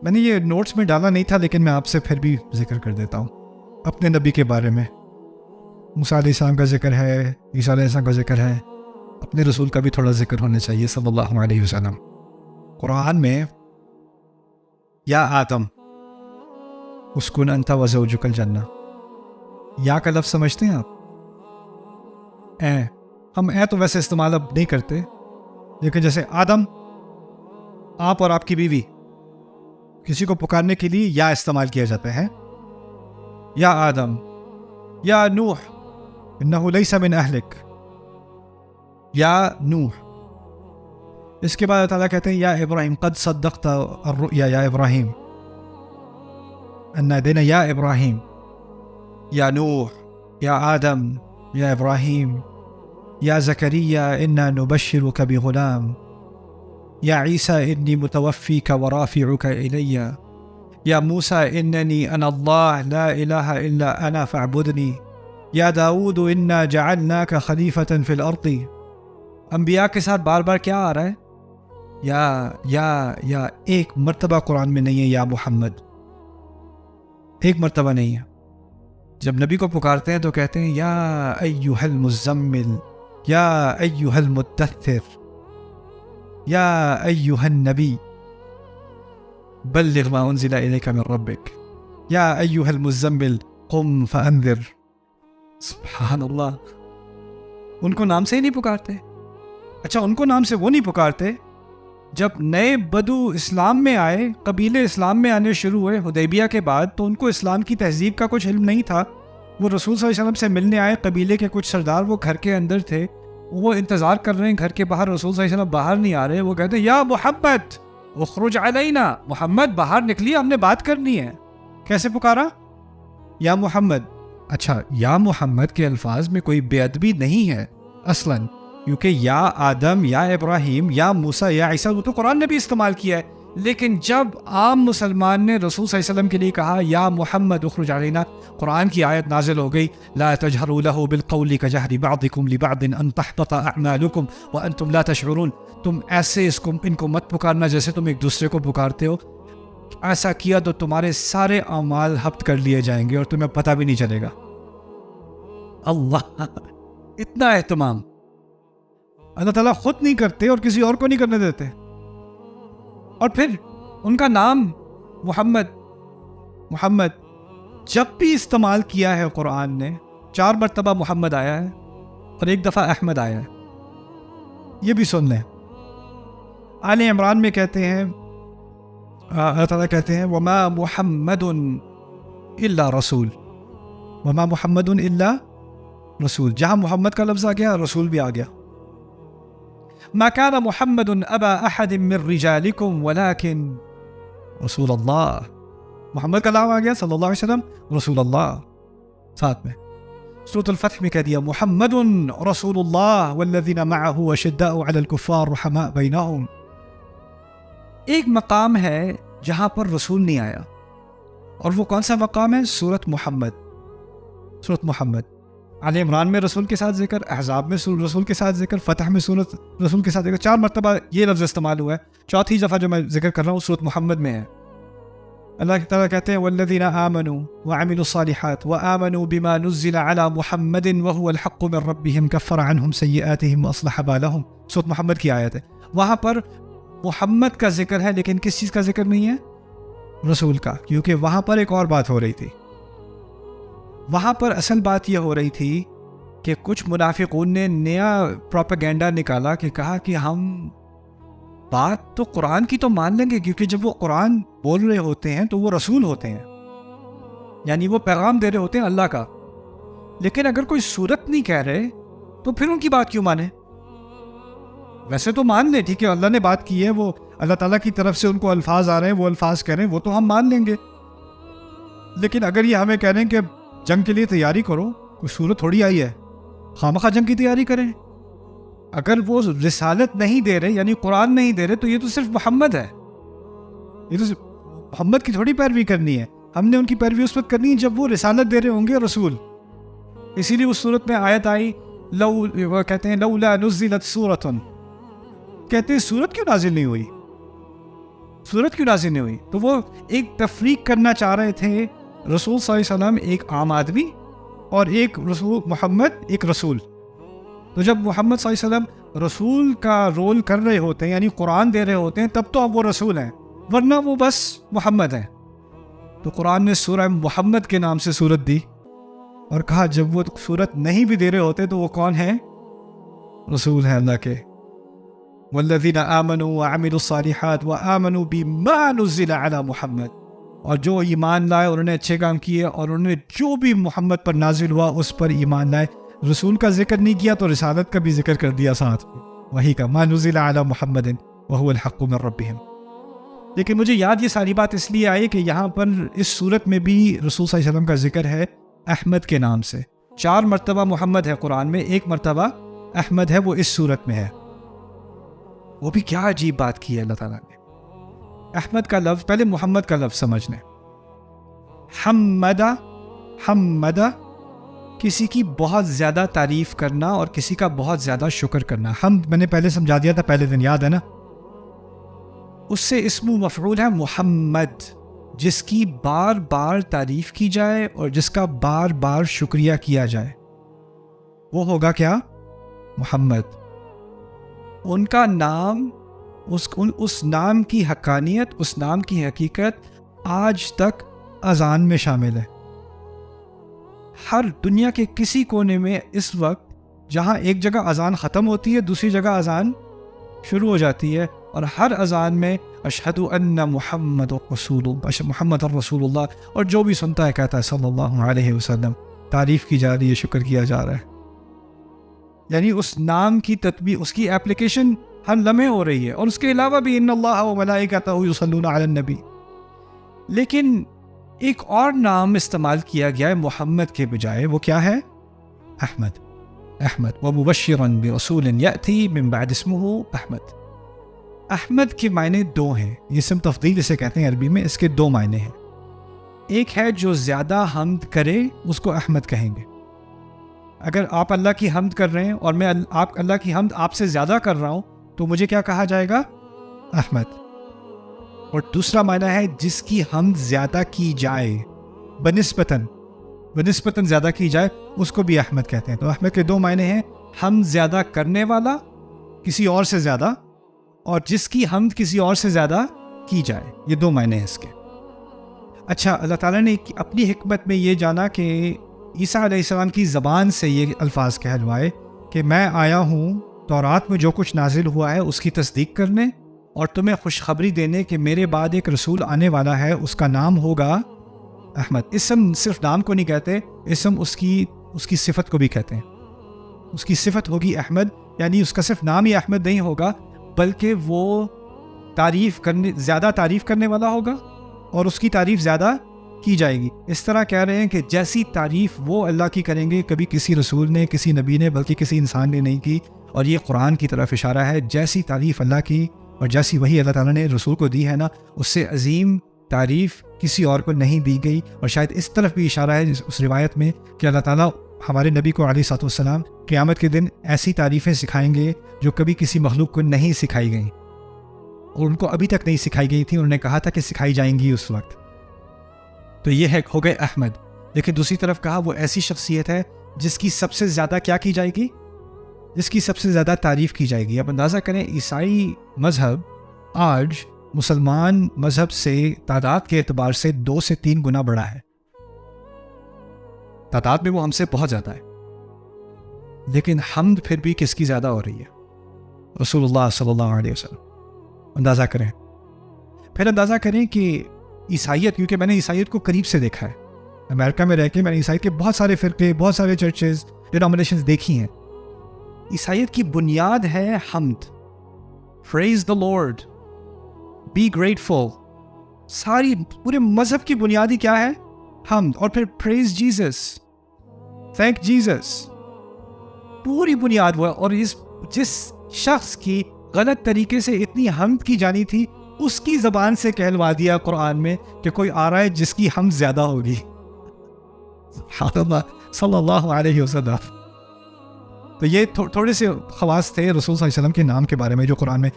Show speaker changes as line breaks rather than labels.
میں نے یہ نوٹس میں ڈالا نہیں تھا لیکن میں آپ سے پھر بھی ذکر کر دیتا ہوں اپنے نبی کے بارے میں. موسیٰ علیہ السلام کا ذکر ہے, عیسیٰ علیہ السلام کا ذکر ہے, اپنے رسول کا بھی تھوڑا ذکر ہونا چاہیے صلی اللہ علیہ وسلم. قرآن میں یا آدم اسکن انت وزوجک الجنہ, یا کا لفظ سمجھتے ہیں آپ؟ ہم تو ویسے استعمال اب نہیں کرتے, لیکن جیسے آدم, آپ اور آپ کی بیوی, کسی کو پکارنے کے لیے یا استعمال کیا جاتا ہے. یا آدم, یا نوح انہ لیس من اہلک, یا نوح. اس کے بعد اللہ تعالیٰ کہتے ہیں یا ابراہیم قد صدقت الرؤیا یا ابراہیم, انا دینا یا ابراہیم, یا نوح, یا آدم, یا ابراہیم, یا زکریہ انا نبشرک بغلام, یا عیسیٰ انی متوفیک ورافعک الی, یا موسیٰ اننی انا اللہ لا الہ الا انا فاعبدنی, یا داود انا جعلناک خلیفۃ فی الارض. انبیاء کے ساتھ بار بار کیا آ رہا ہے؟ یا ایک مرتبہ قرآن میں نہیں ہے یا محمد, ایک مرتبہ نہیں ہے. جب نبی کو پکارتے ہیں تو کہتے ہیں یا ایہا المزمل, یا ایہا المدثر, یا ایہا النبی بلغ ما انزل الیک من ربک, یا ایہا المزمل قم فانذر. سبحان اللہ, ان کو نام سے ہی نہیں پکارتے. اچھا, ان کو نام سے وہ نہیں پکارتے جب نئے بدو اسلام میں آئے, قبیلے اسلام میں آنے شروع ہوئے حدیبیہ کے بعد, تو ان کو اسلام کی تہذیب کا کچھ علم نہیں تھا. وہ رسول صلی اللہ علیہ وسلم سے ملنے آئے, قبیلے کے کچھ سردار وہ گھر کے اندر تھے, وہ انتظار کر رہے ہیں گھر کے باہر, رسول صلی اللہ علیہ وسلم باہر نہیں آ رہے. وہ کہتے ہیں یا محمد اخرج علینا, محمد باہر نکلیے, ہم نے بات کرنی ہے. کیسے پکارا؟ یا محمد. اچھا, یا محمد کے الفاظ میں کوئی بے ادبی نہیں ہے اصلاً, کیونکہ یا آدم, یا ابراہیم, یا موسیٰ, یا عیسیٰ وہ تو قرآن نے بھی استعمال کیا ہے. لیکن جب عام مسلمان نے رسول صلی اللہ علیہ وسلم کے لیے کہا یا محمد اخرج علینا, قرآن کی آیت نازل ہو گئی لا تجہروا لہ بالقول کجہر بعضکم لبعض ان تحبط اعمالکم وانتم لا تشعرون. تم ایسے ان کو مت پکارنا جیسے تم ایک دوسرے کو پکارتے ہو, ایسا کیا تو تمہارے سارے اعمال ہبط کر لیے جائیں گے اور تمہیں پتہ بھی نہیں چلے گا. اللہ, اتنا اہتمام اللہ تعالیٰ خود نہیں کرتے اور کسی اور کو نہیں کرنے دیتے. اور پھر ان کا نام محمد جب بھی استعمال کیا ہے قرآن نے, 4 مرتبہ محمد آیا ہے اور 1 دفعہ احمد آیا ہے. یہ بھی سن لیں. آل عمران میں کہتے ہیں, اللہ تعالیٰ کہتے ہیں وما محمد الا رسول, وما محمد الا رسول. جہاں محمد کا لفظ آ گیا رسول بھی آ گیا. ما كان محمد ابا احد من رجالكم ولكن رسول اللہ. محمد کا نام آ گیا صلی اللہ علیہ وسلم, رسول اللہ ساتھ میں. سورۃ الفتح میں کہہ دیا محمد رسول اللہ والذین معه اشداء علی الکفار رحماء بینہم. ایک مقام ہے جہاں پر رسول نہیں آیا, اور وہ کون سا مقام ہے؟ سورۃ محمد. آل عمران میں رسول کے ساتھ ذکر, احزاب میں رسول کے ساتھ ذکر, فتح میں سورۃ رسول کے ساتھ ذکر. 4 مرتبہ یہ لفظ استعمال ہوا ہے. 4تھی دفعہ جو میں ذکر کر رہا ہوں سورۃ محمد میں ہے. اللہ تعالیٰ کہتے ہیں والذین آمنوا وعملوا الصالحات وآمنوا بما نزل على محمد وهو الحق من ربهم كفر عنهم سیئاتهم واصلح بالهم. سورۃ محمد کی آیت ہے. وہاں پر محمد کا ذکر ہے لیکن کس چیز کا ذکر نہیں ہے؟ رسول کا. کیونکہ وہاں پر ایک اور بات ہو رہی تھی. وہاں پر اصل بات یہ ہو رہی تھی کہ کچھ منافقون نے نیا پروپیگنڈا نکالا کہ کہا کہ ہم بات تو قرآن کی تو مان لیں گے, کیونکہ جب وہ قرآن بول رہے ہوتے ہیں تو وہ رسول ہوتے ہیں, یعنی وہ پیغام دے رہے ہوتے ہیں اللہ کا. لیکن اگر کوئی صورت نہیں کہہ رہے تو پھر ان کی بات کیوں مانیں؟ ویسے تو مان لیں, ٹھیک ہے اللہ نے بات کی ہے, وہ اللہ تعالیٰ کی طرف سے ان کو الفاظ آ رہے ہیں, وہ الفاظ کہہ رہے ہیں, وہ تو ہم مان لیں گے. لیکن اگر یہ ہمیں کہہ رہے ہیں کہ جنگ کے لیے تیاری کرو, کوئی صورت تھوڑی آئی ہے, خامخواہ جنگ کی تیاری کریں. اگر وہ رسالت نہیں دے رہے, یعنی قرآن نہیں دے رہے, تو یہ تو صرف محمد ہے. یہ تو محمد کی تھوڑی پیروی کرنی ہے. ہم نے ان کی پیروی اس وقت کرنی ہے جب وہ رسالت دے رہے ہوں گے, رسول. اسی لیے اس صورت میں آیت آئی وہ کہتے ہیں لولا نزلت سورۃ, کہتے ہیں سورت کیوں نازل نہیں ہوئی؟ सूरत क्यों नाज़िल नहीं हुई? तो वो एक तफरीक करना चाह रहे थे, रसूल सल्लल्लाहु अलैहि वसल्लम एक आम आदमी और एक रसूल मोहम्मद एक रसूल। तो जब मोहम्मद सल्लल्लाहु अलैहि वसल्लम रसूल का रोल कर रहे होते हैं, यानी कुरान दे रहे होते हैं, तब तो अब वो रसूल हैं, वरना वो बस मोहम्मद हैं। तो कुरान ने सूरह मोहम्मद के नाम से सूरत दी और कहा जब वो सूरत नहीं भी दे रहे होते तो वो कौन है? रसूल हैं अल्लाह के। वल्लज़ीना आमनू व अमिलुस्सालिहात व आमनू बिमा नुज़्ज़िला अला मुहम्मद, और जो ईमान लाए और उन्होंने अच्छे काम किए और उन्होंने जो भी मोहम्मद पर नाजिल हुआ उस पर ईमान लाए। रसूल का जिक्र नहीं किया तो रिसालत का भी जिक्र कर दिया साथ में, वही का मा नुज़्ज़िला अला मुहम्मदिन व हुवल हक़्क़ु मिन रब्बिहिम। लेकिन मुझे याद ये सारी बात इसलिए आई कि यहाँ पर इस सूरत में भी रसूल सल्लल्लाहु अलैहि वसल्लम का जिक्र है अहमद के नाम से। 4 मरतबा मोहम्मद है कुरान में, 1 मरतबा अहमद है, वो इस सूरत में है। वो भी क्या अजीब बात की है अल्लाह ताला ने। अहमद का लफ्ज़, पहले मोहम्मद का लफ्ज़ समझ लें। हम्मदा, हम्मदा किसी की बहुत ज़्यादा तारीफ़ करना और किसी का बहुत ज़्यादा शुक्र करना। हम मैंने पहले समझा दिया था पहले दिन, याद है ना? उससे इस्मु मफ़ऊल है मुहम्मद, जिसकी बार बार तारीफ़ की जाए और जिसका बार बार शुक्रिया किया जाए, वो होगा क्या? मोहम्मद। उनका नाम, उस नाम की हक़ानियत, उस नाम की हकीकत आज तक अज़ान में शामिल है। हर दुनिया के किसी कोने में इस वक्त जहाँ एक जगह अज़ान ख़त्म होती है दूसरी जगह अज़ान शुरू हो जाती है, और हर अज़ान में अशहदु अन्ना मुहम्मद रसूलुल्लाह, मुहम्मद रसूलुल्लाह, और जो भी सुनता है कहता है सल्लल्लाहु अलैहि वसल्लम। तारीफ़ की जा रही है, शुक्र किया जा रहा है, यानी उस नाम की तत्बीक, उसकी एप्लीकेशन हर लम्हे हो रही है। और उसके अलावा भी इन्नल्लाह व मलाइकतहु युसल्लूना अलन नबी। लेकिन एक और नाम इस्तेमाल किया गया है मोहम्मद के बजाय, वो क्या है? अहमद। अहमद व मुबश्शिरन बिरसूलिन यअती मिन बाद इस्मुहु अहमद। अहमद के मायने 2 हैं, ये सिम तफ़दील इसे कहते हैं अरबी में। इसके 2 मायने हैं। एक है जो ज़्यादा हम्द करे उसको अहमद कहेंगे। अगर आप अल्लाह की हम्द कर रहे हैं और मैं अल्लाह की हम्द आपसे ज़्यादा कर रहा हूँ तो मुझे क्या कहा जाएगा? अहमद। और दूसरा मायना है जिसकी हम्द ज़्यादा की जाए, बनिस्बतन ज़्यादा की जाए, उसको भी अहमद कहते हैं। तो अहमद के 2 मायने हैं, हम ज़्यादा करने वाला किसी और से ज़्यादा, और जिसकी हम्द किसी और से ज़्यादा की जाए। ये 2 मायने हैं इसके। अच्छा, अल्लाह ताला ने अपनी हिकमत में ये जाना कि ईसा अलैहिस्सलाम की ज़बान से ये अल्फाज कहलवाए कि मैं आया हूँ तौरात में जो कुछ नाजिल हुआ है उसकी तस्दीक करने और तुम्हें खुशखबरी देने कि मेरे बाद एक रसूल आने वाला है, उसका नाम होगा अहमद। इसम सिर्फ नाम को नहीं कहते, इसम उसकी सिफत को भी कहते हैं। उसकी सिफत होगी अहमद, यानी उसका सिर्फ नाम ही अहमद नहीं होगा बल्कि वो ज़्यादा तारीफ़ करने वाला होगा और उसकी तारीफ़ ज़्यादा की जाएगी। इस तरह कह रहे हैं कि जैसी तारीफ़ वो अल्लाह की करेंगे कभी किसी रसूल ने, किसी नबी ने, बल्कि किसी इंसान ने नहीं की। और ये कुरान की तरफ इशारा है, जैसी तारीफ़ अल्लाह की और जैसी वही अल्लाह ताला ने रसूल को दी है ना, उससे अजीम तारीफ़ किसी और को नहीं दी गई। और शायद इस तरफ भी इशारा है उस रिवायत में कि अल्लाह ताला हमारे नबी को अलैहिस्सलाम क़यामत के दिन ऐसी तारीफ़ें सिखाएंगे जो कभी किसी मखलूक को नहीं सिखाई गई और उनको अभी तक नहीं सिखाई गई थी। उन्होंने कहा था कि सिखाई जाएंगी उस वक्त। तो ये है, हो गए अहमद। लेकिन दूसरी तरफ कहा वो ऐसी शख्सियत है जिसकी सबसे ज़्यादा क्या की जाएगी? जिसकी सबसे ज़्यादा तारीफ़ की जाएगी। अब अंदाज़ा करें, ईसाई मज़हब आज मुसलमान मज़हब से तादाद के एतबार से 2 से 3 गुना बड़ा है। तादाद में वो हमसे बहुत ज़्यादा है, लेकिन हम्द फिर भी किसकी ज़्यादा हो रही है? रसूलुल्लाह सल्लल्लाहु अलैहि वसल्लम। अंदाज़ा करें, फिर अंदाज़ा करें कि ईसाइयत, क्योंकि मैंने ईसाइयत को करीब से देखा है, अमेरिका में रह के मैंने ईसाइयत के बहुत सारे फ़िरके, बहुत सारे चर्चेज़, डिनोमिनेशंस देखी हैं। ईसाइयत की बुनियाद है हम्द, praise the lord, be grateful. सारी पूरे मज़हब की बुनियाद ही क्या है? हम्द। और फिर प्रेज़ जीसस, थैंक जीसस, पूरी बुनियाद वो है। और जिस शख्स की गलत तरीके से इतनी हम्द की जानी थी उसकी ज़बान से कहलवा दिया कुरान में कि कोई आ रहा है जिसकी हम्द ज़्यादा होगी। सल्लल्लाहु अलैहि वसल्लम। तो ये थोड़े से ख़वास थे रसूल सल्लल्लाहु अलैहि वसल्लम के नाम के बारे में जो कुरान में